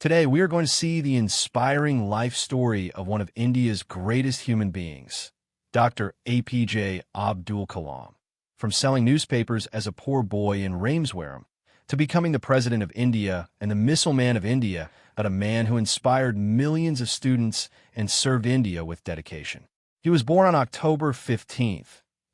Today, we are going to see the inspiring life story of one of India's greatest human beings, Dr. APJ Abdul Kalam. From selling newspapers as a poor boy in Rameswaram to becoming the President of India and the Missile Man of India, a man who inspired millions of students and served India with dedication. He was born on October 15,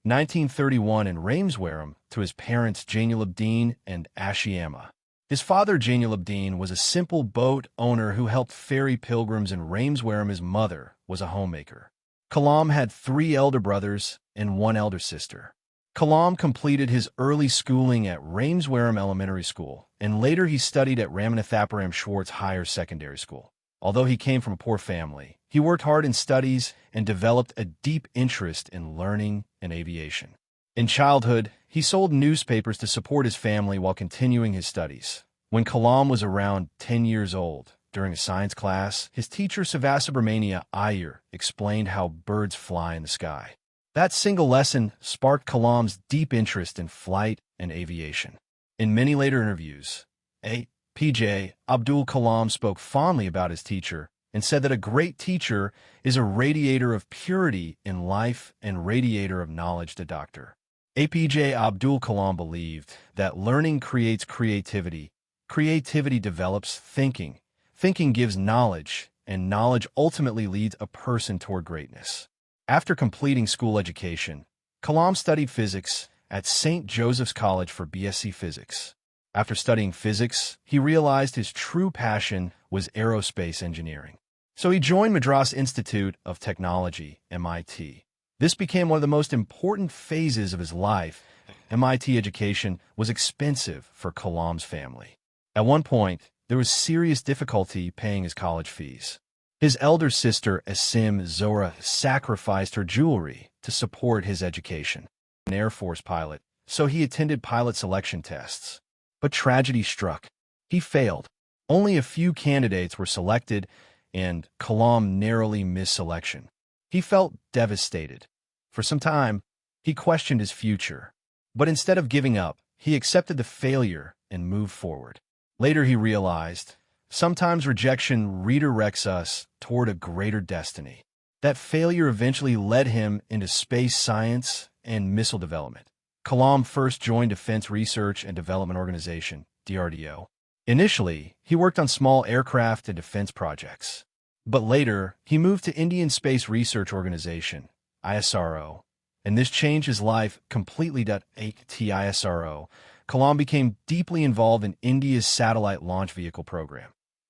1931 in Rameswaram to his parents Jainulabdin and Ashiama. His father, Jainulabdin, was a simple boat owner who helped ferry pilgrims in Rameswaram. His mother was a homemaker. Kalam had 3 elder brothers and 1 elder sister. Kalam completed his early schooling at Rameswaram Elementary School, and later he studied at Ramanathapuram Schwartz Higher Secondary School. Although he came from a poor family, he worked hard in studies and developed a deep interest in learning and aviation. In childhood, he sold newspapers to support his family while continuing his studies. When Kalam was around 10 years old, during a science class, his teacher Sivasubramania Iyer explained how birds fly in the sky. That single lesson sparked Kalam's deep interest in flight and aviation. In many later interviews, APJ Abdul Kalam spoke fondly about his teacher and said that a great teacher is a radiator of purity in life and radiator of knowledge to Dr. APJ Abdul Kalam believed that learning creates creativity, creativity develops thinking, thinking gives knowledge, and knowledge ultimately leads a person toward greatness. After completing school education, Kalam studied physics at St. Joseph's College for BSc Physics. After studying physics, he realized his true passion was aerospace engineering. So he joined Madras Institute of Technology, MIT. This became one of the most important phases of his life. MIT education was expensive for Kalam's family. At one point, there was serious difficulty paying his college fees. His elder sister, Asim Zora, sacrificed her jewelry to support his education. An Air Force pilot, so he attended pilot selection tests. But tragedy struck. He failed. Only a few candidates were selected, and Kalam narrowly missed selection. He felt devastated. For some time, he questioned his future. But instead of giving up, he accepted the failure and moved forward. Later he realized, sometimes rejection redirects us toward a greater destiny. That failure eventually led him into space science and missile development. Kalam first joined Defense Research and Development Organization, DRDO. Initially, he worked on small aircraft and defense projects. But later, he moved to Indian Space Research Organization, ISRO, and this changed his life completely. At ISRO, Kalam became deeply involved in India's satellite launch vehicle program.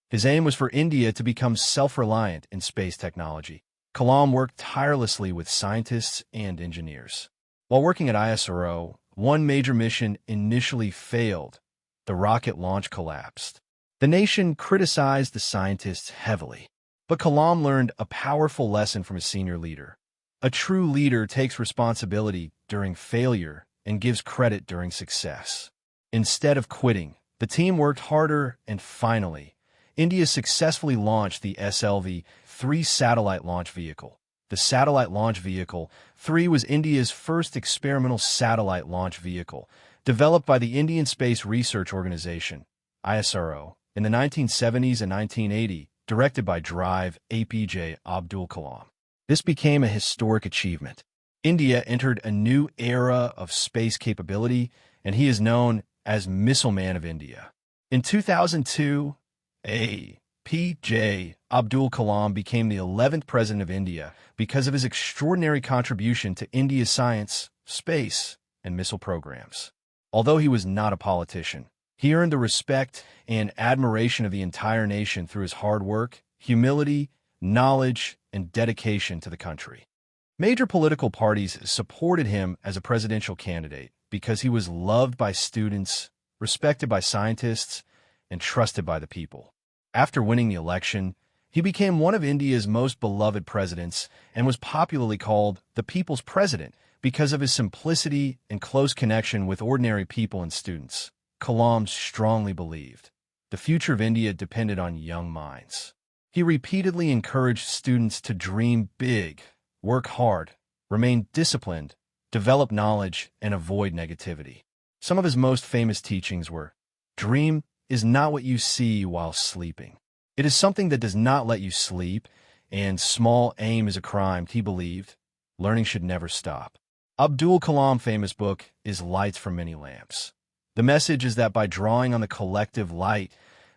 His aim was for India to become self-reliant in space technology. Kalam worked tirelessly with scientists and engineers. While working at ISRO, one major mission initially failed. The rocket launch collapsed. The nation criticized the scientists heavily. But Kalam learned a powerful lesson from his senior leader. A true leader takes responsibility during failure and gives credit during success. Instead of quitting, the team worked harder, and finally, India successfully launched the SLV-3 satellite launch vehicle. The Satellite Launch Vehicle 3 was India's first experimental satellite launch vehicle, developed by the Indian Space Research Organization, ISRO, in the 1970s and 1980, directed by Drive APJ Abdul Kalam. This became a historic achievement. India entered a new era of space capability, and he is known as Missile Man of India. In 2002, APJ Abdul Kalam became the 11th President of India because of his extraordinary contribution to India's science, space, and missile programs. Although he was not a politician, he earned the respect and admiration of the entire nation through his hard work, humility, knowledge, and dedication to the country. Major political parties supported him as a presidential candidate because he was loved by students, respected by scientists, and trusted by the people. After winning the election, he became one of India's most beloved presidents and was popularly called the People's President because of his simplicity and close connection with ordinary people and students. Kalam strongly believed the future of India depended on young minds. He repeatedly encouraged students to dream big, work hard, remain disciplined, develop knowledge, and avoid negativity. Some of his most famous teachings were, "Dream is not what you see while sleeping. It is something that does not let you sleep, and small aim is a crime. He believed learning should never stop. Abdul Kalam's famous book is Lights from Many Lamps. The message is that by drawing on the collective light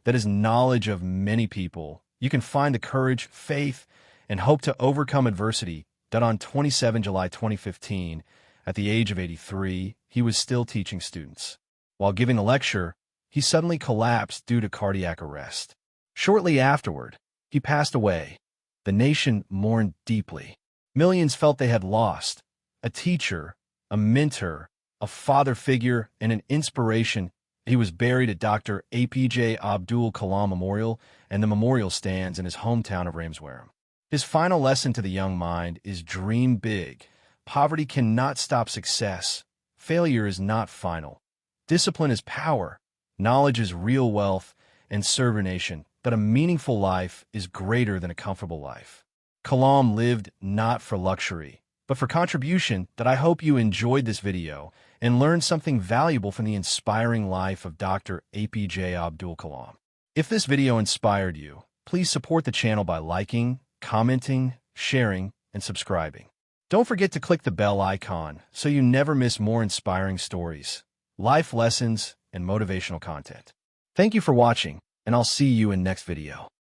that is knowledge of many people, you can find the courage, faith, and hope to overcome adversity. That on 27 July 2015, at the age of 83, he was still teaching students. While giving a lecture, he suddenly collapsed due to cardiac arrest. Shortly afterward, he passed away. The nation mourned deeply. Millions felt they had lost a teacher, a mentor, a father figure, and an inspiration. He was buried at Dr. APJ Abdul Kalam Memorial, and the memorial stands in his hometown of Rameswaram. His final lesson to the young mind is dream big. Poverty cannot stop success. Failure is not final. Discipline is power. Knowledge is real wealth, and serve your nation. But a meaningful life is greater than a comfortable life. Kalam lived not for luxury, but for contribution. That I hope you enjoyed this video and learned something valuable from the inspiring life of Dr. APJ Abdul Kalam. If this video inspired you, please support the channel by liking, commenting, sharing, and subscribing. Don't forget to click the bell icon so you never miss more inspiring stories, life lessons, and motivational content. Thank you for watching, and I'll see you in next video.